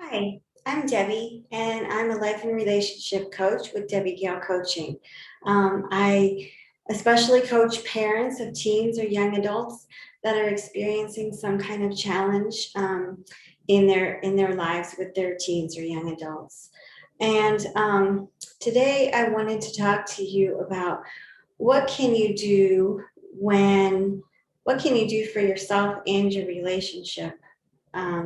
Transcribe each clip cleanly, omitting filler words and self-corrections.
Hi, I'm Debbie, and I'm a life and relationship coach with Debbie Gale Coaching. I especially coach parents of teens or young adults that are experiencing some kind of challenge in their lives with their teens or young adults. And today, I wanted to talk to you about what can you do when what can you do for yourself and your relationship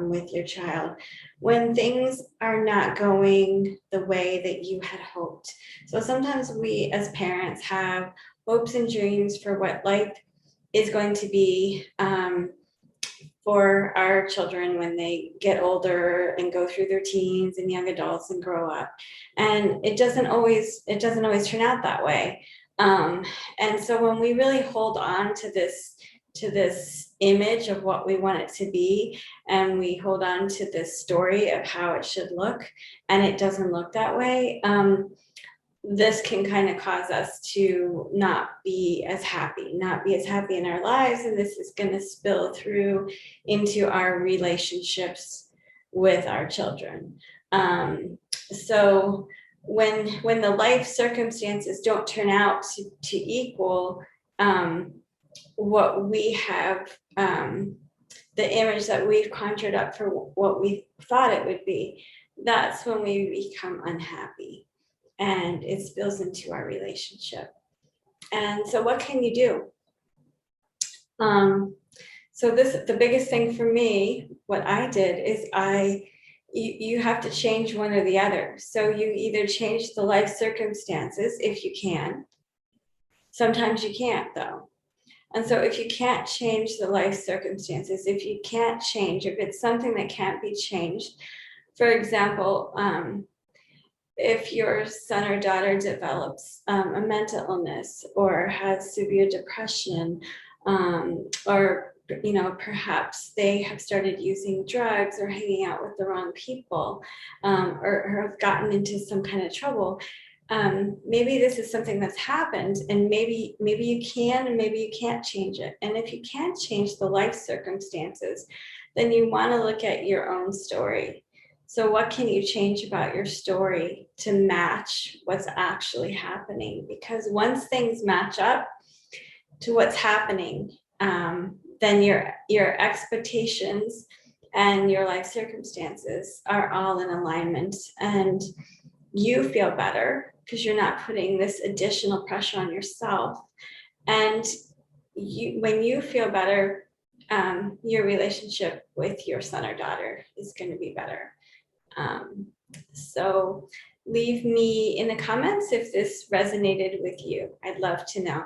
with your child when things are not going the way that you had hoped. So sometimes we as parents have hopes and dreams for what life is going to be for our children when they get older and go through their teens and young adults and grow up. And it doesn't always turn out that way. Um, and so when we really hold on to this image of what we want it to be, and we hold on to this story of how it should look, and it doesn't look that way, this can kind of cause us to not be as happy in our lives, and this is going to spill through into our relationships with our children. So when the life circumstances don't turn out to equal what we have, the image that we've conjured up for what we thought it would be, that's when we become unhappy and it spills into our relationship. And so what can you do? So the biggest thing for me, what I did is you have to change one or the other. So you either change the life circumstances if you can. Sometimes you can't though. And so if you can't change the life circumstances, if it's something that can't be changed, for example, if your son or daughter develops a mental illness or has severe depression, or perhaps they have started using drugs or hanging out with the wrong people, or have gotten into some kind of trouble, maybe this is something that's happened, and maybe you can and maybe you can't change it. And if you can't change the life circumstances, then you want to look at your own story. So what can you change about your story to match what's actually happening? Because once things match up to what's happening, then your expectations and your life circumstances are all in alignment, and you feel better because you're not putting this additional pressure on yourself. And when you feel better, your relationship with your son or daughter is going to be better. So leave me in the comments if this resonated with you. I'd love to know.